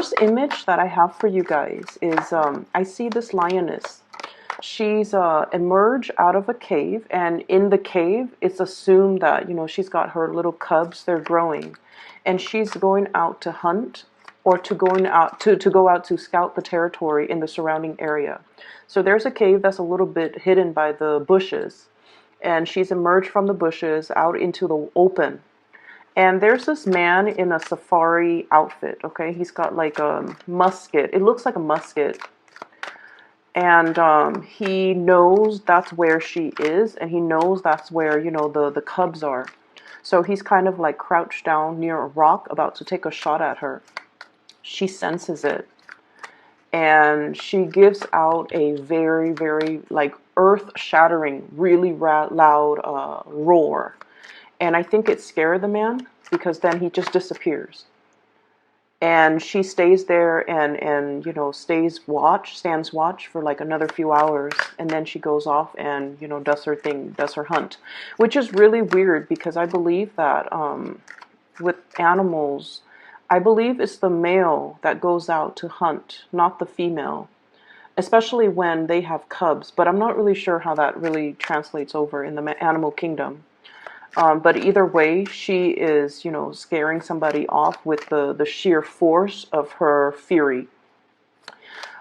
First image that I have for you guys is I see this lioness. She's emerged out of a cave, and in the cave, it's assumed that, you know, she's got her little cubs, they're growing, and she's going out to hunt or to go out to scout the territory in the surrounding area. So there's a cave that's a little bit hidden by the bushes, and she's emerged from the bushes out into the open. And there's this man in a safari outfit, okay? He's got like a musket. It looks like a musket. And he knows that's where she is, and he knows that's where, you know, the cubs are. So he's kind of like crouched down near a rock about to take a shot at her. She senses it, and she gives out a very, very like earth-shattering, really loud roar. And I think it scared the man, because then he just disappears. And she stays there and you know, stands watch for like another few hours, and then she goes off and, you know, does her thing, does her hunt, which is really weird, because I believe that with animals, I believe it's the male that goes out to hunt, not the female, especially when they have cubs. But I'm not really sure how that really translates over in the animal kingdom. But either way, she is, you know, scaring somebody off with the sheer force of her fury.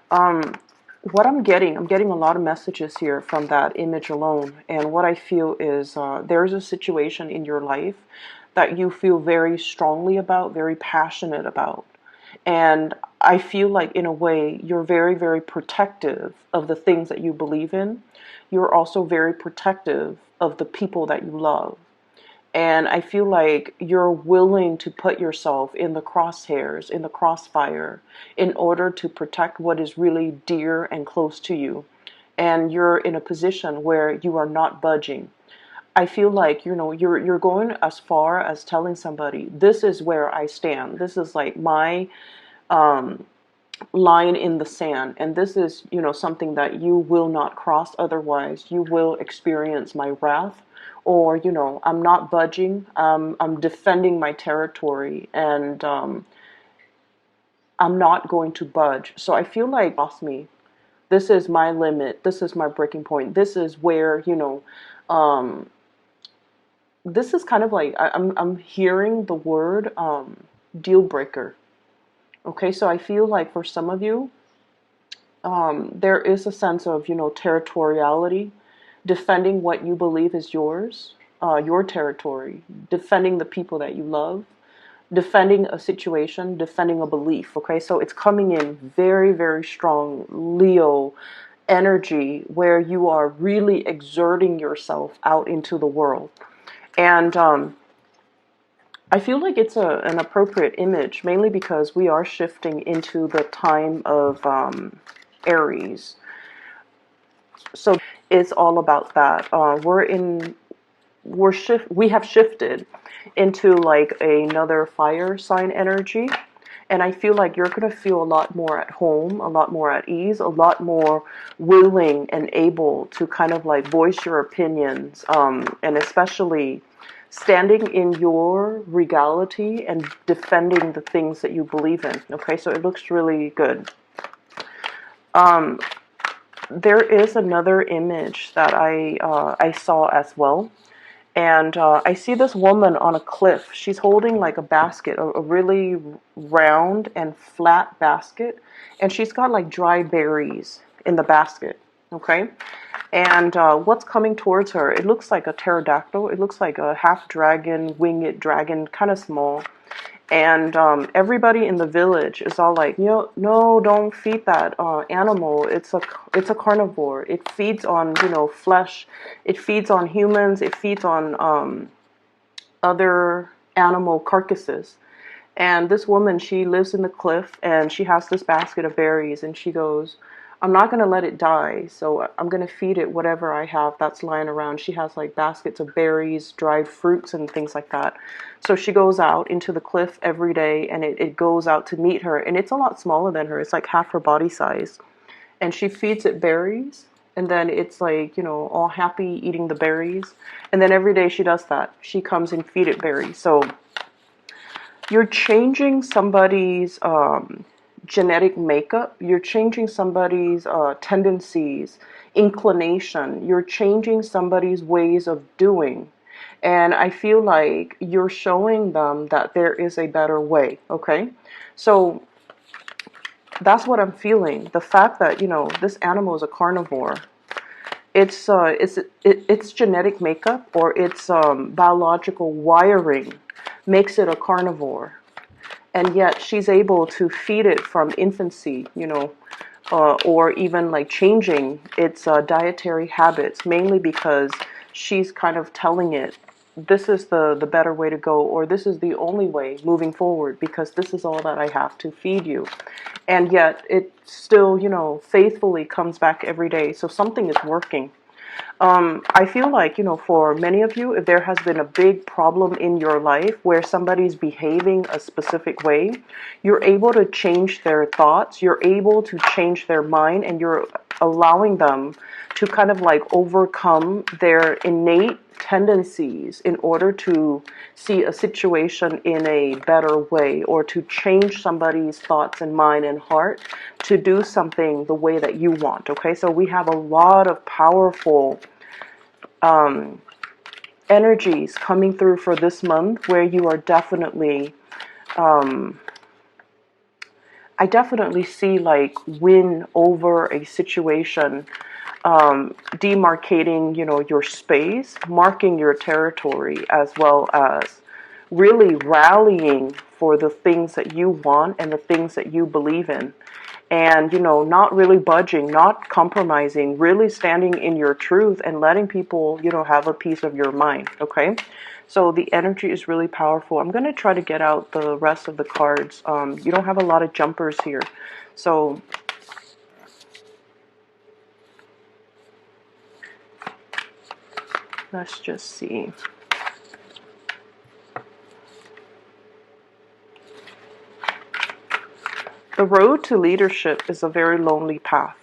What I'm getting a lot of messages here from that image alone. And what I feel is there's a situation in your life that you feel very strongly about, very passionate about. And I feel like, in a way, you're very, very protective of the things that you believe in. You're also very protective of the people that you love. And I feel like you're willing to put yourself in the crosshairs, in the crossfire, in order to protect what is really dear and close to you. And you're in a position where you are not budging. I feel like, you know, you're going as far as telling somebody, this is where I stand. This is like my line in the sand, and this is, you know, something that you will not cross. Otherwise you will experience my wrath, or, you know, I'm not budging. I'm defending my territory, and I'm not going to budge. So I feel like, lost me, this is my limit, this is my breaking point, this is where, you know, this is kind of like, I'm hearing the word deal breaker. Okay, so I feel like for some of you, there is a sense of, you know, territoriality, defending what you believe is yours, your territory, defending the people that you love, defending a situation, defending a belief. Okay, so it's coming in very, very strong Leo energy, where you are really exerting yourself out into the world. And I feel like it's an appropriate image, mainly because we are shifting into the time of Aries. So it's all about that. We have shifted into like another fire sign energy. And I feel like you're going to feel a lot more at home, a lot more at ease, a lot more willing and able to kind of like voice your opinions, and especially standing in your regality and defending the things that you believe in. Okay, so it looks really good. There is another image that I saw as well. And I see this woman on a cliff. She's holding like a basket, a really round and flat basket. And she's got like dry berries in the basket. Okay? And what's coming towards her? It looks like a pterodactyl. It looks like a half dragon, winged dragon, kind of small. And everybody in the village is all like, no, don't feed that animal. It's a carnivore. It feeds on, you know, flesh. It feeds on humans. It feeds on other animal carcasses. And this woman, she lives in the cliff, and she has this basket of berries, and she goes, I'm not going to let it die, so I'm going to feed it whatever I have that's lying around. She has like baskets of berries, dried fruits, and things like that. So she goes out into the cliff every day, and it goes out to meet her, and it's a lot smaller than her. It's like half her body size. And she feeds it berries, and then it's like, you know, all happy eating the berries. And then every day she does that. She comes and feed it berries. So you're changing somebody's genetic makeup. You're changing somebody's tendencies, inclination. You're changing somebody's ways of doing. And I feel like you're showing them that there is a better way, okay? So that's what I'm feeling. The fact that, this animal is a carnivore, it's genetic makeup, or its biological wiring makes it a carnivore. And yet she's able to feed it from infancy, or even like changing its dietary habits, mainly because she's kind of telling it, this is the better way to go, or this is the only way moving forward, because this is all that I have to feed you. And yet it still, faithfully comes back every day. So something is working. I feel like, for many of you, if there has been a big problem in your life where somebody's behaving a specific way, you're able to change their thoughts, you're able to change their mind, and you're allowing them to kind of like overcome their innate tendencies in order to see a situation in a better way, or to change somebody's thoughts and mind and heart to do something the way that you want. Okay, so we have a lot of powerful energies coming through for this month, where you are definitely, I definitely see like win over a situation, demarcating, your space, marking your territory, as well as really rallying for the things that you want and the things that you believe in. And, not really budging, not compromising, really standing in your truth and letting people, have a piece of your mind. Okay. So the energy is really powerful. I'm going to try to get out the rest of the cards. You don't have a lot of jumpers here. So let's just see. The road to leadership is a very lonely path.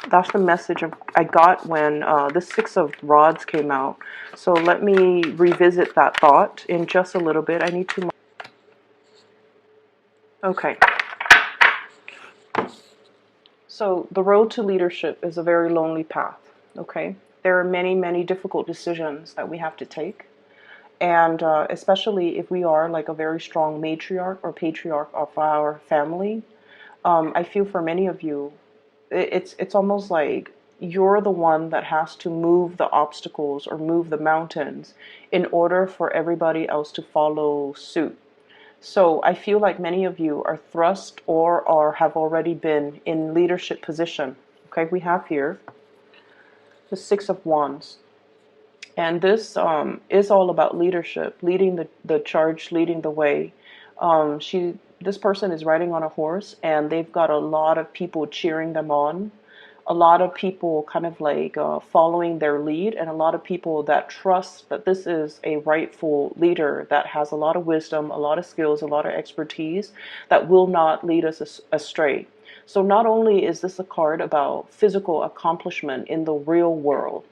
That's the message I got when the Six of Rods came out. So let me revisit that thought in just a little bit. I need to... Okay. So the road to leadership is a very lonely path. Okay. There are many, many difficult decisions that we have to take. And especially if we are like a very strong matriarch or patriarch of our family, I feel for many of you, it's almost like you're the one that has to move the obstacles or move the mountains in order for everybody else to follow suit. So I feel like many of you are thrust or have already been in leadership position. Okay, we have here the Six of Wands. And this is all about leadership, leading the charge, leading the way. This person is riding on a horse, and they've got a lot of people cheering them on, a lot of people kind of like following their lead, and a lot of people that trust that this is a rightful leader that has a lot of wisdom, a lot of skills, a lot of expertise that will not lead us astray. So not only is this a card about physical accomplishment in the real world,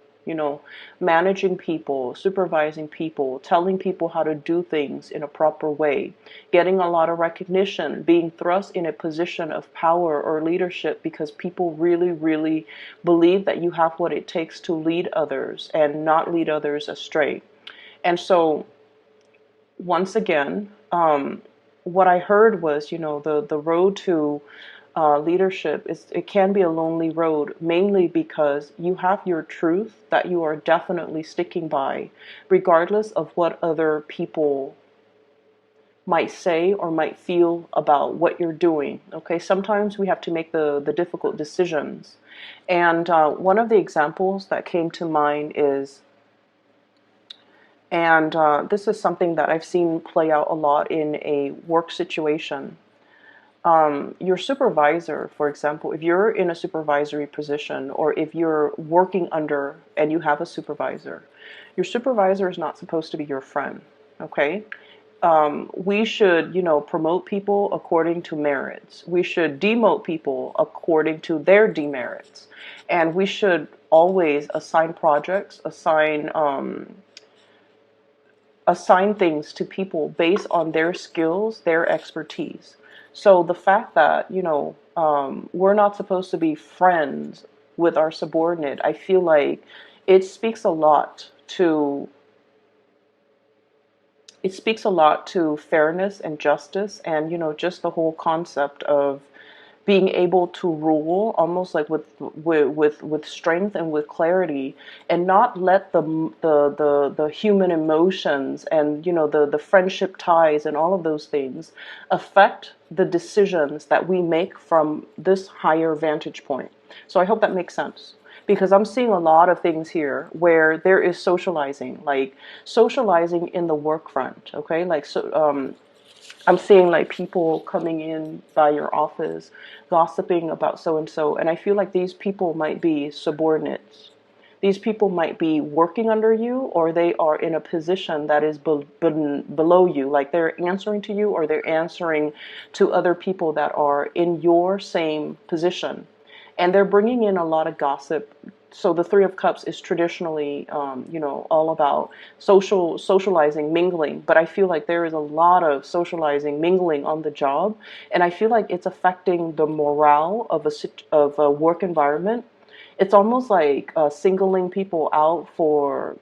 managing people, supervising people, telling people how to do things in a proper way, getting a lot of recognition, being thrust in a position of power or leadership because people really, really believe that you have what it takes to lead others and not lead others astray. And so, once again, what I heard was, the road to leadership it can be a lonely road, mainly because you have your truth that you are definitely sticking by, regardless of what other people might say or might feel about what you're doing. Okay, sometimes we have to make the difficult decisions. And one of the examples that came to mind is, and this is something that I've seen play out a lot in a work situation. Your supervisor, for example, if you're in a supervisory position, or if you're working under and you have a supervisor, your supervisor is not supposed to be your friend. Okay. We should, promote people according to merits. We should demote people according to their demerits. And we should always assign projects, assign assign things to people based on their skills, their expertise. So the fact that, we're not supposed to be friends with our subordinate, I feel like it speaks a lot to fairness and justice, and just the whole concept of being able to rule almost like with strength and with clarity, and not let the human emotions and the friendship ties and all of those things affect the decisions that we make from this higher vantage point. So I hope that makes sense, because I'm seeing a lot of things here where there is socializing, like socializing in the work front. Okay, like I'm seeing like people coming in by your office, gossiping about so and so, and I feel like these people might be subordinates. These people might be working under you, or they are in a position that is below you, like they're answering to you, or they're answering to other people that are in your same position, and they're bringing in a lot of gossip. So the Three of Cups is traditionally, all about socializing, mingling. But I feel like there is a lot of socializing, mingling on the job, and I feel like it's affecting the morale of a work environment. It's almost like singling people out for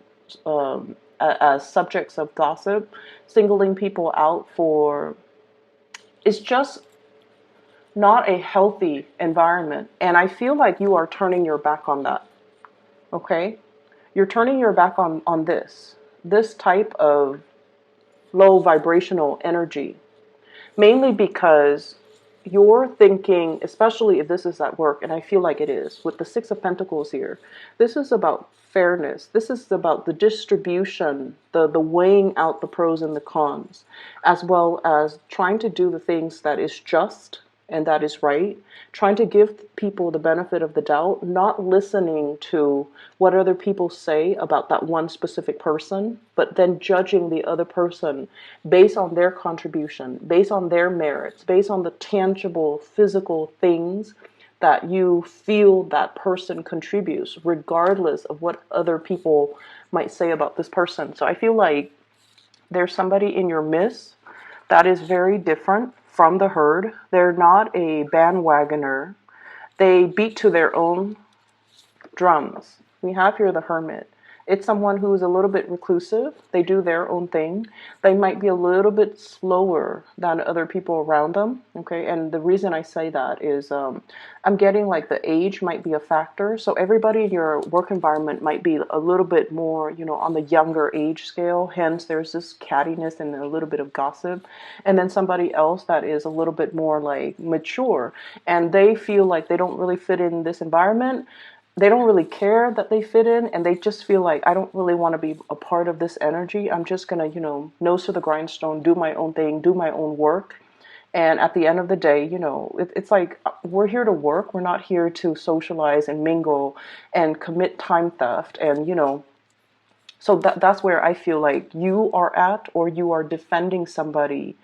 as subjects of gossip, singling people out for. It's just not a healthy environment, and I feel like you are turning your back on that. Okay, you're turning your back on this type of low vibrational energy, mainly because you're thinking, especially if this is at work, and I feel like it is with the Six of Pentacles here, this is about fairness. This is about the distribution, the weighing out the pros and the cons, as well as trying to do the things that is just and that is right, trying to give people the benefit of the doubt, not listening to what other people say about that one specific person, but then judging the other person based on their contribution, based on their merits, based on the tangible physical things that you feel that person contributes, regardless of what other people might say about this person. So I feel like there's somebody in your midst that is very different from the herd. They're not a bandwagoner. They beat to their own drums. We have here the Hermit. It's someone who is a little bit reclusive. They do their own thing. They might be a little bit slower than other people around them. Okay, and the reason I say that is I'm getting like the age might be a factor. So everybody in your work environment might be a little bit more, on the younger age scale. Hence, there's this cattiness and a little bit of gossip. And then somebody else that is a little bit more like mature, and they feel like they don't really fit in this environment. They don't really care that they fit in, and they just feel like, I don't really want to be a part of this energy. I'm just going to, nose to the grindstone, do my own thing, do my own work. And at the end of the day, it's like we're here to work. We're not here to socialize and mingle and commit time theft. And, so that's where I feel like you are at, or you are defending somebody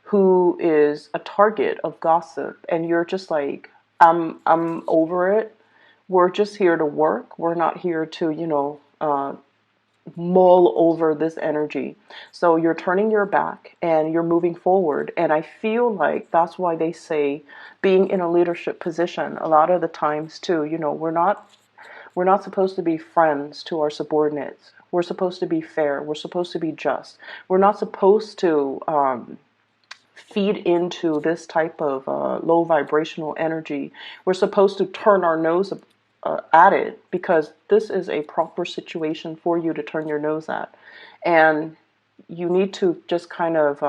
who is a target of gossip. And you're just like, I'm over it. We're just here to work. We're not here to, mull over this energy. So you're turning your back and you're moving forward. And I feel like that's why they say being in a leadership position a lot of the times too, we're not supposed to be friends to our subordinates. We're supposed to be fair. We're supposed to be just. We're not supposed to feed into this type of low vibrational energy. We're supposed to turn our nose at it, because this is a proper situation for you to turn your nose at. And you need to just kind of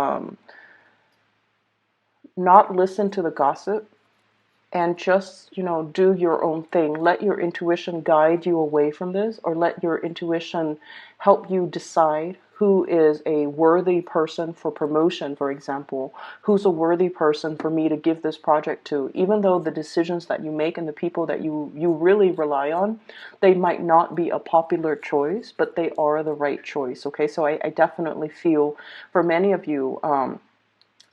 not listen to the gossip, and just, do your own thing. Let your intuition guide you away from this, or let your intuition help you decide who is a worthy person for promotion, for example, who's a worthy person for me to give this project to. Even though the decisions that you make and the people that you really rely on, they might not be a popular choice, but they are the right choice. Okay, so I definitely feel for many of you,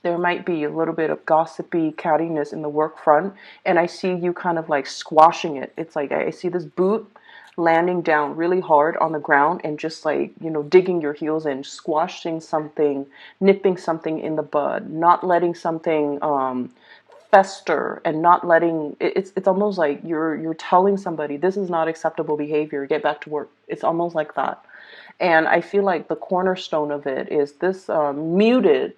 there might be a little bit of gossipy cattiness in the work front, and I see you kind of like squashing it. It's like I see this boot landing down really hard on the ground and just like, digging your heels in, squashing something, nipping something in the bud, not letting something fester, and not letting it's almost like you're telling somebody this is not acceptable behavior, get back to work. It's almost like that. And I feel like the cornerstone of it is this muted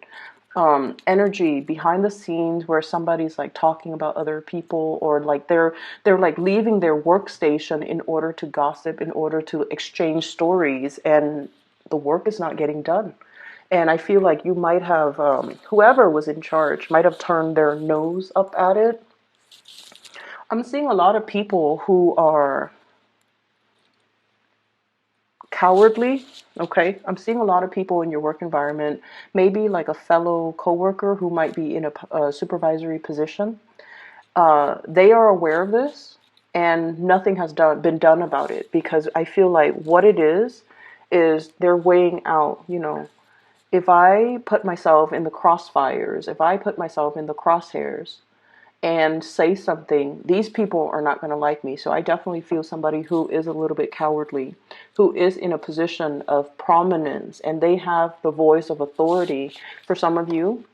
energy behind the scenes where somebody's like talking about other people, or like they're like leaving their workstation in order to gossip, in order to exchange stories, and the work is not getting done. And I feel like you might have whoever was in charge might have turned their nose up at it. I'm seeing a lot of people who are cowardly. Okay, I'm seeing a lot of people in your work environment, maybe like a fellow coworker who might be in a supervisory position. They are aware of this, and nothing has been done about it, because I feel like what it is they're weighing out, if I put myself in the crossfires, if I put myself in the crosshairs and say something, these people are not going to like me. So I definitely feel somebody who is a little bit cowardly, who is in a position of prominence, and they have the voice of authority. For some of you,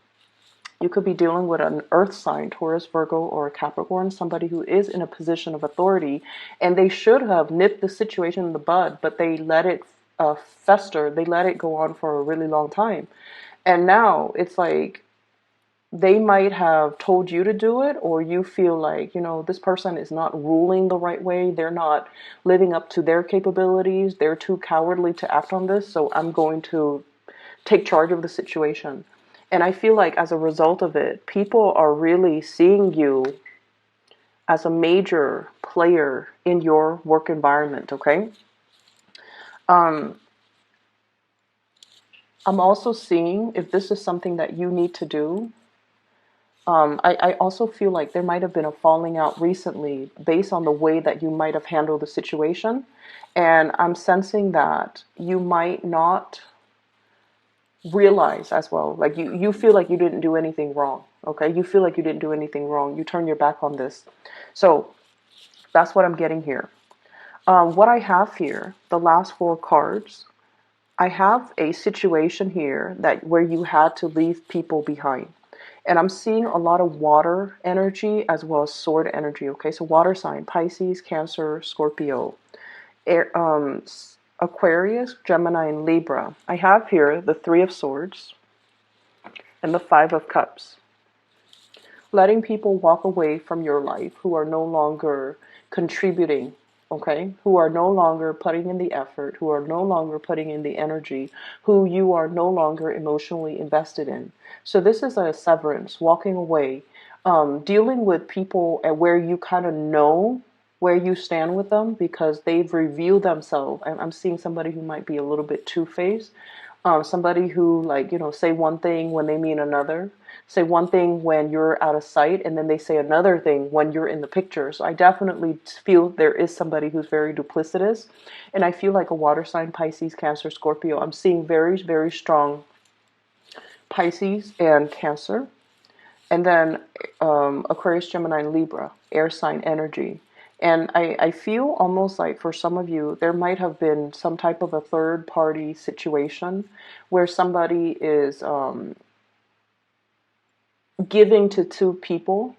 you could be dealing with an earth sign, Taurus, Virgo, or Capricorn, somebody who is in a position of authority, and they should have nipped the situation in the bud, but they let it fester. They let it go on for a really long time. And now it's like they might have told you to do it, or you feel like, this person is not ruling the right way. They're not living up to their capabilities. They're too cowardly to act on this. So I'm going to take charge of the situation. And I feel like as a result of it, people are really seeing you as a major player in your work environment, okay? Um, I'm also seeing, if this is something that you need to do, I also feel like there might have been a falling out recently based on the way that you might have handled the situation. And I'm sensing that you might not realize as well, like you feel like you didn't do anything wrong. Okay, you feel like you didn't do anything wrong, you turn your back on this. So that's what I'm getting here. What I have here, the last four cards, I have a situation here that where you had to leave people behind. And I'm seeing a lot of water energy as well as sword energy. Okay, so water sign, Pisces, Cancer, Scorpio, Air, Aquarius, Gemini, and Libra. I have here the Three of Swords and the Five of Cups. Letting people walk away from your life who are no longer contributing, okay? Who are no longer putting in the effort, who are no longer putting in the energy, who you are no longer emotionally invested in. So this is a severance, walking away, dealing with people at where you kind of know where you stand with them because they've revealed themselves. I'm seeing somebody who might be a little bit two-faced, somebody who, like, say one thing when they mean another, say one thing when you're out of sight, and then they say another thing when you're in the picture. So I definitely feel there is somebody who's very duplicitous. And I feel like a water sign, Pisces, Cancer, Scorpio. I'm seeing very, very strong Pisces and Cancer. And then Aquarius, Gemini, and Libra, air sign energy. And I feel almost like for some of you, there might have been some type of a third party situation where somebody is giving to two people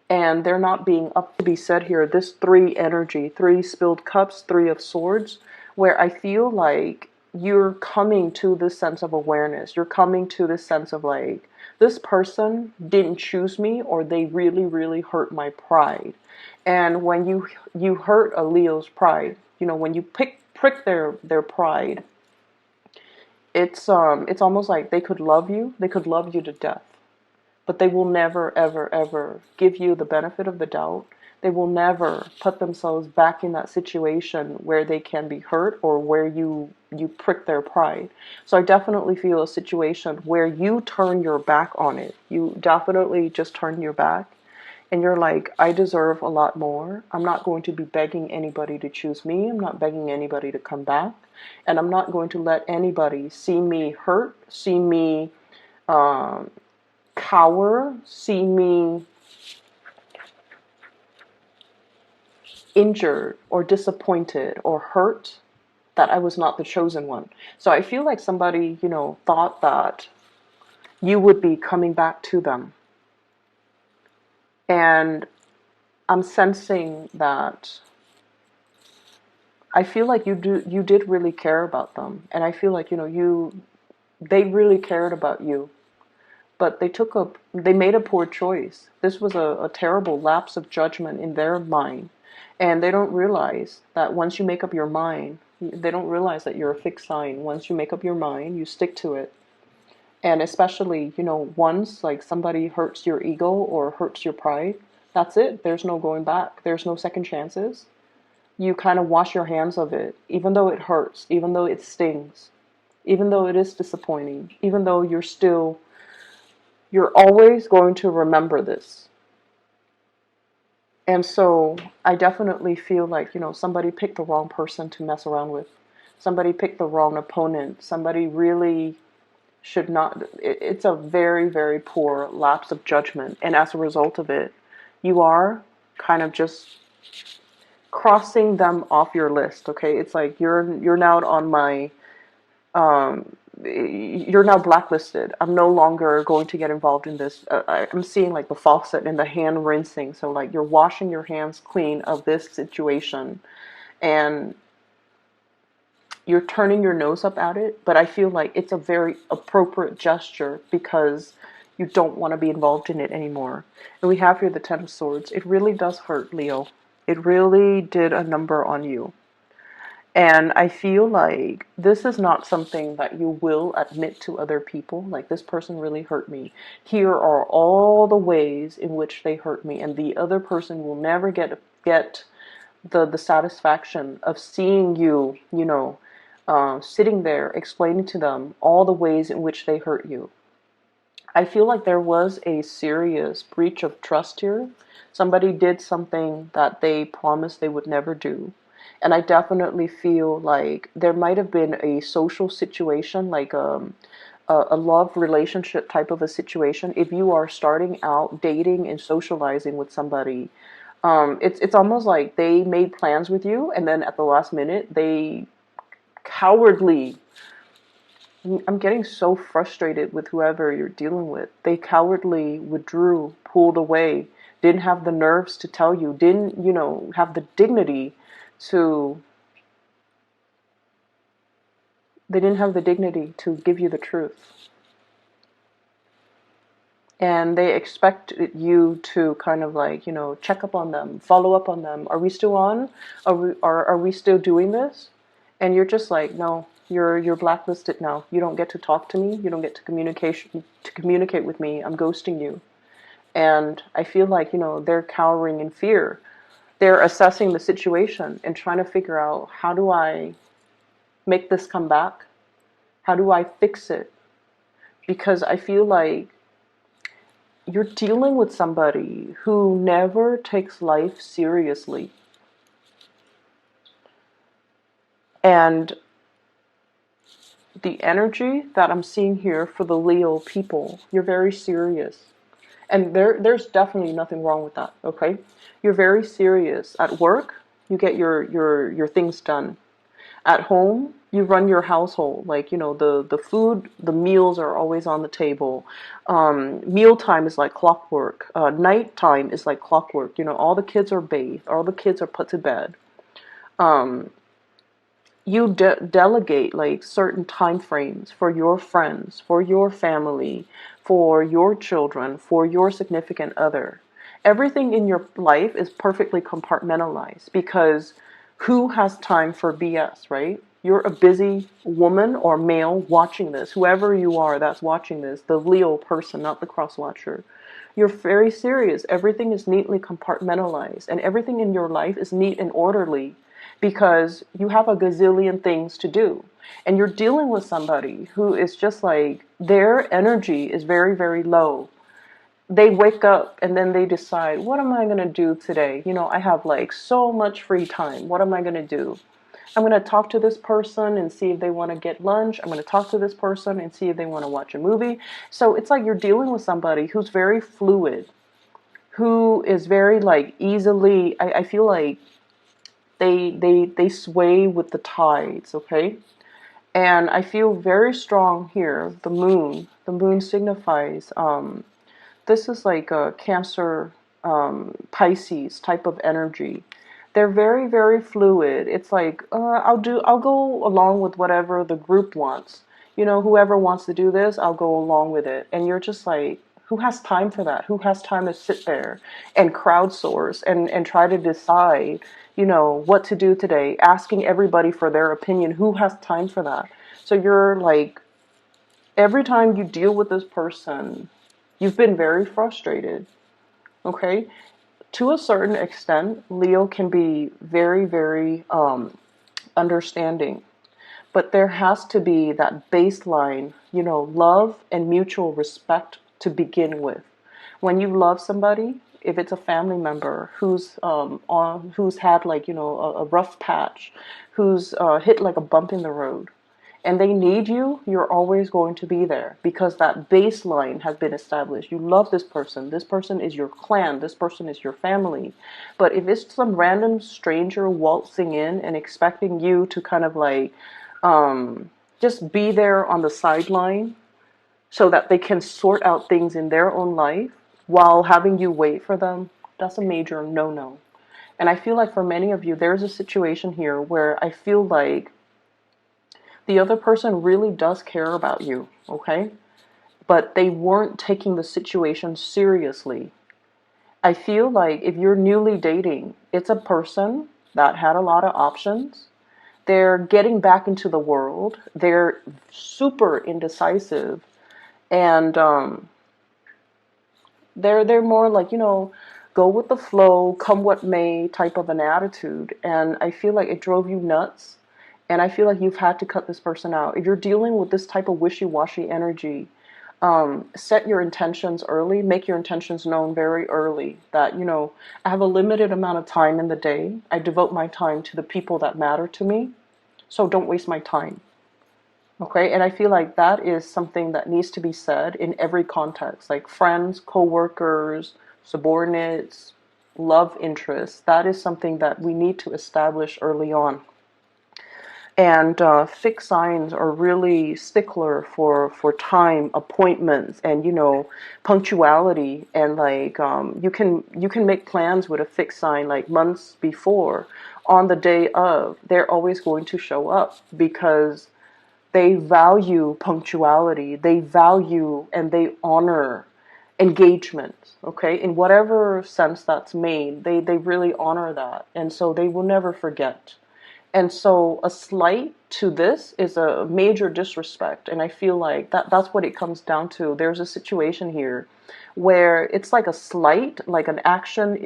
and they're not being up to be said here. This three energy, three spilled cups, Three of Swords, where I feel like you're coming to this sense of awareness. You're coming to this sense of like, this person didn't choose me, or they really, really hurt my pride. And when you hurt a Leo's pride, when you prick their pride, it's almost like they could love you to death, but they will never, ever, ever give you the benefit of the doubt. They will never put themselves back in that situation where they can be hurt or where you prick their pride. So I definitely feel a situation where you turn your back on it. You definitely just turn your back and you're like, I deserve a lot more. I'm not going to be begging anybody to choose me. I'm not begging anybody to come back. And I'm not going to let anybody see me hurt, see me cower, see me injured or disappointed or hurt that I was not the chosen one. So I feel like somebody, thought that you would be coming back to them. And I'm sensing that I feel like you did really care about them. And I feel like, they really cared about you. But they made a poor choice. This was a terrible lapse of judgment in their mind. And they don't realize that once you make up your mind, they don't realize that you're a fixed sign. Once you make up your mind, you stick to it. And especially, once like somebody hurts your ego or hurts your pride, that's it. There's no going back. There's no second chances. You kind of wash your hands of it, even though it hurts, even though it stings, even though it is disappointing, even though you're always going to remember this. And so I definitely feel like, somebody picked the wrong person to mess around with. Somebody picked the wrong opponent. Somebody really should not. It's a very, very poor lapse of judgment. And as a result of it, you are kind of just crossing them off your list. Okay. It's like you're now on my, you're now blacklisted. I'm no longer going to get involved in this. I'm seeing like the faucet and the hand rinsing. So like you're washing your hands clean of this situation and you're turning your nose up at it. But I feel like it's a very appropriate gesture because you don't want to be involved in it anymore. And we have here the Ten of Swords. It really does hurt, Leo. It really did a number on you. And I feel like this is not something that you will admit to other people. Like, this person really hurt me. Here are all the ways in which they hurt me. And the other person will never get the satisfaction of seeing you, sitting there explaining to them all the ways in which they hurt you. I feel like there was a serious breach of trust here. Somebody did something that they promised they would never do. And I definitely feel like there might have been a social situation, like a love relationship type of a situation. If you are starting out dating and socializing with somebody, it's almost like they made plans with you, and then at the last minute, they cowardly. I'm getting so frustrated with whoever you're dealing with. They cowardly withdrew, pulled away, didn't have the nerves to tell you, didn't, have the dignity to they didn't have the dignity to give you the truth. And they expected you to kind of like, check up on them, follow up on them. Are we still on? Are we still doing this? And you're just like, no, you're blacklisted now. You don't get to talk to me. You don't get to communicate with me. I'm ghosting you. And I feel like, they're cowering in fear. They're assessing the situation and trying to figure out, how do I make this come back? How do I fix it? Because I feel like you're dealing with somebody who never takes life seriously. And the energy that I'm seeing here for the Leo people, you're very serious. And there's definitely nothing wrong with that, okay? You're very serious. At work, you get your things done. At home, you run your household. Like, the food, the meals are always on the table. Mealtime is like clockwork. Nighttime is like clockwork. All the kids are bathed. All the kids are put to bed. You delegate like certain time frames for your friends, for your family, for your children, for your significant other. Everything in your life is perfectly compartmentalized because who has time for BS, right? You're a busy woman or male watching this. Whoever you are that's watching this, the Leo person, not the cross watcher. You're very serious. Everything is neatly compartmentalized and everything in your life is neat and orderly because you have a gazillion things to do. And you're dealing with somebody who is just like, their energy is very, very low. They wake up and then they decide, what am I going to do today? I have like so much free time. What am I going to do? I'm going to talk to this person and see if they want to get lunch. I'm going to talk to this person and see if they want to watch a movie. So it's like you're dealing with somebody who's very fluid, who is very like easily, I feel like They sway with the tides, okay? And I feel very strong here. The moon. The moon signifies this is like a Cancer, Pisces type of energy. They're very, very fluid. It's like I'll go along with whatever the group wants. You know, whoever wants to do this, I'll go along with it. And you're just like, who has time for that? Who has time to sit there and crowdsource and try to decide, you know, what to do today, asking everybody for their opinion? Who has time for that? So you're like, every time you deal with this person, you've been very frustrated, okay? To a certain extent, Leo can be very, very understanding. But there has to be that baseline, you know, love and mutual respect to begin with. When you love somebody, if it's a family member who's had like, you know, a rough patch, who's hit like a bump in the road, and they need you, you're always going to be there because that baseline has been established. You love this person. This person is your clan. This person is your family. But if it's some random stranger waltzing in and expecting you to kind of like just be there on the sideline so that they can sort out things in their own life while having you wait for them, that's a major no-no. And I feel like for many of you, there's a situation here where I feel like the other person really does care about you, okay? But they weren't taking the situation seriously. I feel like if you're newly dating, it's a person that had a lot of options. They're getting back into the world. They're super indecisive. And they're more like, you know, go with the flow, come what may type of an attitude. And I feel like it drove you nuts. And I feel like you've had to cut this person out. If you're dealing with this type of wishy-washy energy, set your intentions early, make your intentions known very early that, you know, I have a limited amount of time in the day. I devote my time to the people that matter to me. So don't waste my time. Okay, and I feel like that is something that needs to be said in every context, like friends, co-workers, subordinates, love interests. That is something that we need to establish early on. And fixed signs are really stickler for time, appointments, and you know, punctuality. And like you can make plans with a fixed sign like months before. On the day of, they're always going to show up because they value punctuality. They value and they honor engagement. Okay, in whatever sense that's made, they really honor that, and so they will never forget. And so a slight to this is a major disrespect. And I feel like that's what it comes down to. There's a situation here where it's like a slight, like an action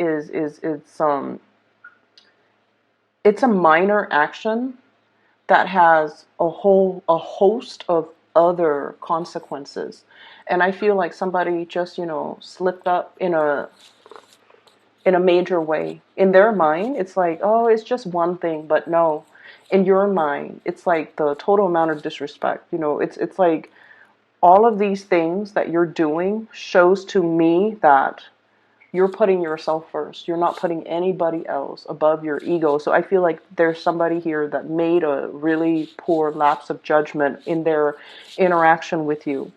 it's a minor action that has a host of other consequences. And I feel like somebody just, you know, slipped up in a major way. In their mind, it's like, oh, it's just one thing, but no. In your mind, it's like the total amount of disrespect. You know, it's like all of these things that you're doing shows to me that you're putting yourself first. You're not putting anybody else above your ego. So I feel like there's somebody here that made a really poor lapse of judgment in their interaction with you.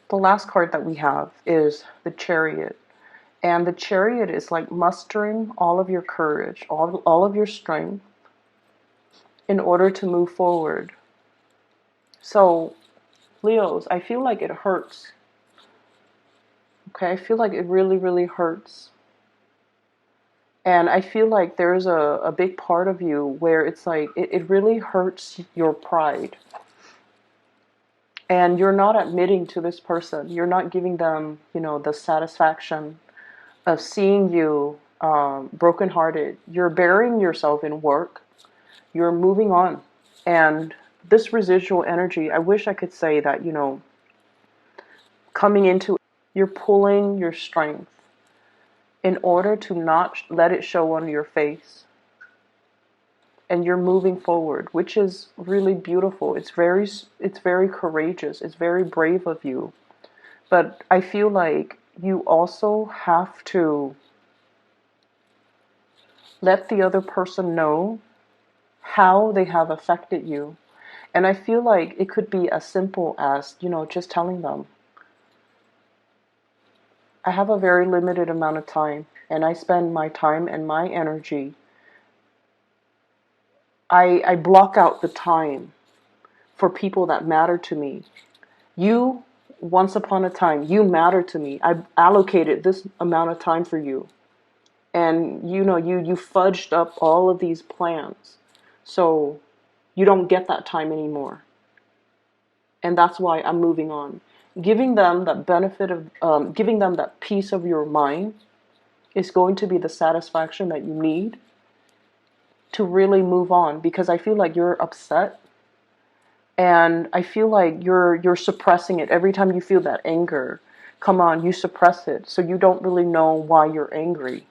The last card that we have is the Chariot. And the Chariot is like mustering all of your courage, all of your strength in order to move forward. So, Leos, I feel like it hurts. Okay, I feel like it really, really hurts. And I feel like there's a big part of you where it's like, it really hurts your pride. And you're not admitting to this person. You're not giving them, you know, the satisfaction of seeing you brokenhearted. You're burying yourself in work. You're moving on. And this residual energy, I wish I could say that, you know, coming into, you're pulling your strength in order to not let it show on your face. And you're moving forward, which is really beautiful. It's very courageous. It's very brave of you. But I feel like you also have to Let the other person know how they have affected you. And I feel like it could be as simple as, just telling them, I have a very limited amount of time, and I spend my time and my energy. I block out the time for people that matter to me. You, once upon a time, you matter to me. I allocated this amount of time for you. And you fudged up all of these plans. So you don't get that time anymore. And that's why I'm moving on. Giving them that benefit of, giving them that peace of your mind is going to be the satisfaction that you need to really move on, because I feel like you're upset, and I feel like you're suppressing it. Every time you feel that anger come on, you suppress it, so you don't really know why you're angry.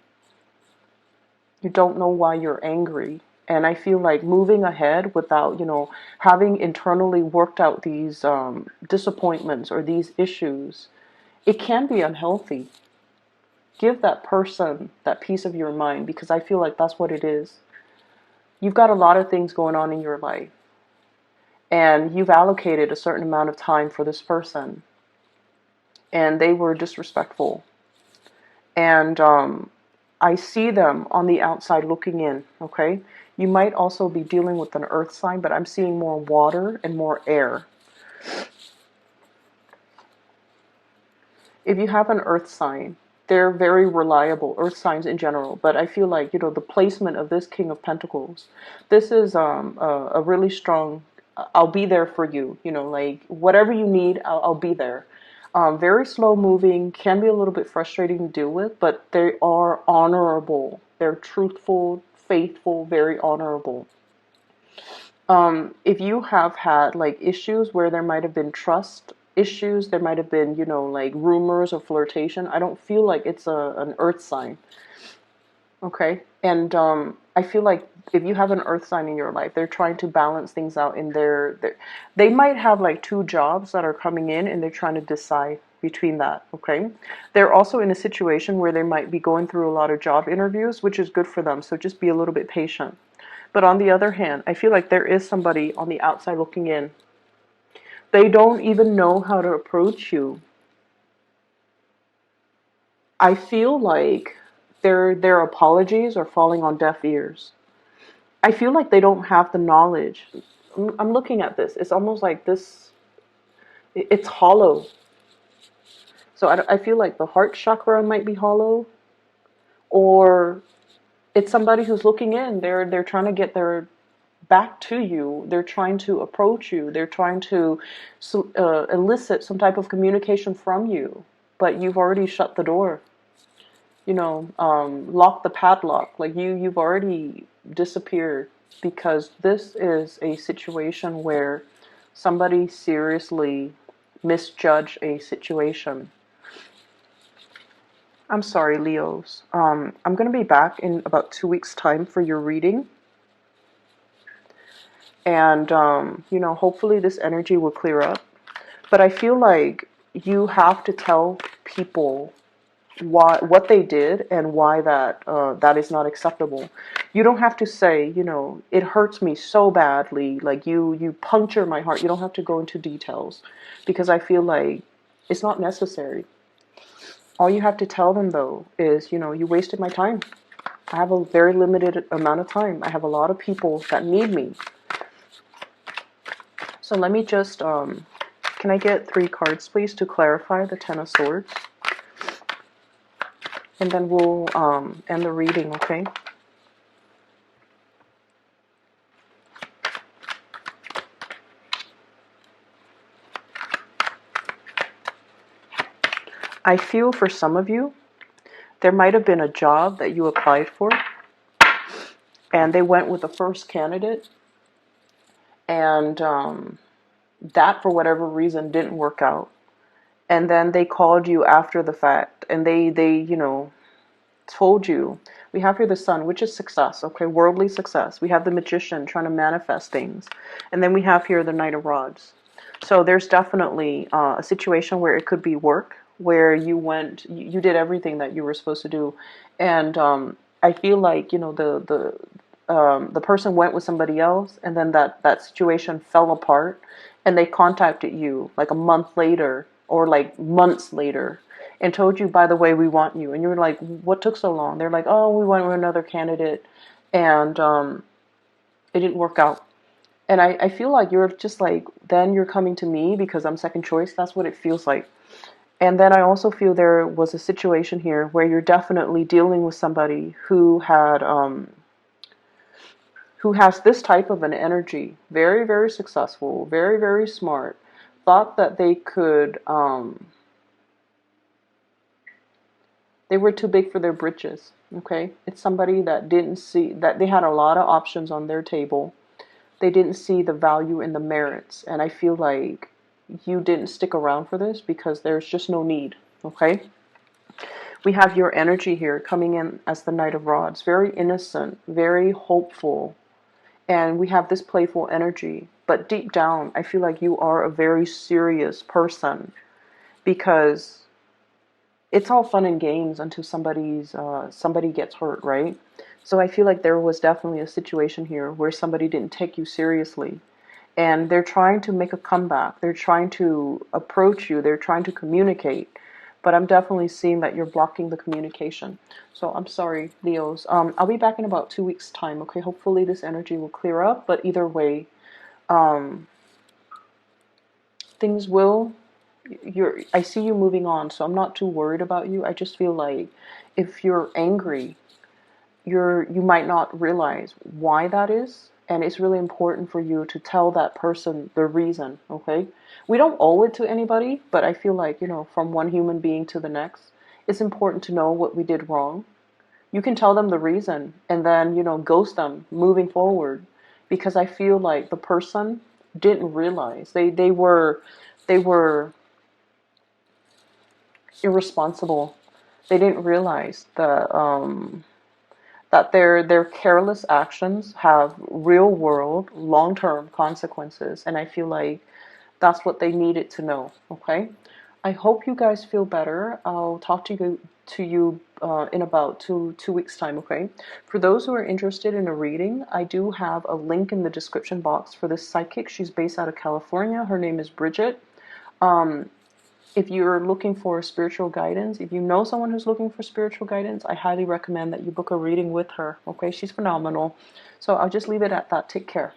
You don't know why you're angry. And I feel like moving ahead without, having internally worked out these disappointments or these issues, it can be unhealthy. Give that person that peace of your mind, because I feel like that's what it is. You've got a lot of things going on in your life, and you've allocated a certain amount of time for this person, and they were disrespectful. And I see them on the outside looking in, okay? You might also be dealing with an earth sign, but I'm seeing more water and more air. If you have an earth sign, they're very reliable, earth signs in general, but I feel like, the placement of this King of Pentacles, this is a really strong, I'll be there for you, like whatever you need, I'll be there. Very slow moving, can be a little bit frustrating to deal with, but they are honorable. They're truthful, faithful, very honorable. If you have had like issues where there might have been trust issues, there might have been, like rumors or flirtation, I don't feel like it's an earth sign. Okay? And I feel like if you have an earth sign in your life, they're trying to balance things out in they might have like two jobs that are coming in, and they're trying to decide between that, okay? They're also in a situation where they might be going through a lot of job interviews, which is good for them, so just be a little bit patient. But on the other hand, I feel like there is somebody on the outside looking in. They don't even know how to approach you. I feel like their apologies are falling on deaf ears. I feel like they don't have the knowledge. I'm looking at this. It's almost like this, it's hollow. So I feel like the heart chakra might be hollow, or it's somebody who's looking in. They're trying to get their back to you. They're trying to approach you. They're trying to elicit some type of communication from you, but you've already shut the door. Lock the padlock. Like you've already disappeared, because this is a situation where somebody seriously misjudged a situation. I'm sorry, Leos. I'm going to be back in about 2 weeks' time for your reading. And, hopefully this energy will clear up. But I feel like you have to tell people what they did and why that is not acceptable. You don't have to say, it hurts me so badly, like you puncture my heart. You don't have to go into details, because I feel like it's not necessary. All you have to tell them, though, is, you wasted my time. I have a very limited amount of time. I have a lot of people that need me. So let me just, can I get 3 cards, please, to clarify the Ten of Swords? And then we'll end the reading, okay? I feel for some of you, there might have been a job that you applied for, and they went with the first candidate, and that, for whatever reason, didn't work out. And then they called you after the fact, and they told you, we have here the Sun, which is success, okay, worldly success. We have the Magician trying to manifest things. And then we have here the Knight of Rods. So there's definitely a situation where it could be work, where you did everything that you were supposed to do. And I feel like, you know, the person went with somebody else, and then that situation fell apart, and they contacted you like a month later or like months later and told you, by the way, we want you. And you were like, what took so long? They're like, oh, we went with another candidate, and it didn't work out. And I feel like you're just like, then you're coming to me because I'm second choice. That's what it feels like. And then I also feel there was a situation here where you're definitely dealing with somebody who has this type of an energy, very, very successful, very, very smart, thought that they were too big for their britches. Okay, it's somebody that didn't see that they had a lot of options on their table. They didn't see the value in the merits, and I feel like you didn't stick around for this because there's just no need. Okay, we have your energy here coming in as the Knight of Rods, very innocent, very hopeful, and we have this playful energy. But deep down, I feel like you are a very serious person, because it's all fun and games until somebody gets hurt, right? So I feel like there was definitely a situation here where somebody didn't take you seriously, and they're trying to make a comeback. They're trying to approach you. They're trying to communicate, but I'm definitely seeing that you're blocking the communication. So I'm sorry, Leos. I'll be back in about 2 weeks' time. Okay, hopefully this energy will clear up. But either way, um, things will. I see you moving on, so I'm not too worried about you. I just feel like if you're angry, you might not realize why that is, and it's really important for you to tell that person the reason. Okay, we don't owe it to anybody, but I feel like, you know, from one human being to the next, it's important to know what we did wrong. You can tell them the reason and then, you know, ghost them moving forward, because I feel like the person didn't realize they were irresponsible. They didn't realize that their careless actions have real world long term consequences, and I feel like that's what they needed to know. Okay, I hope you guys feel better. I'll talk to you in about two weeks time. Okay, for those who are interested in a reading, I do have a link in the description box for this psychic. She's based out of California. Her name is Bridget. um, if you're looking for spiritual guidance, if you know someone who's looking for spiritual guidance, I highly recommend that you book a reading with her. Okay, she's phenomenal. So I'll just leave it at that. Take care.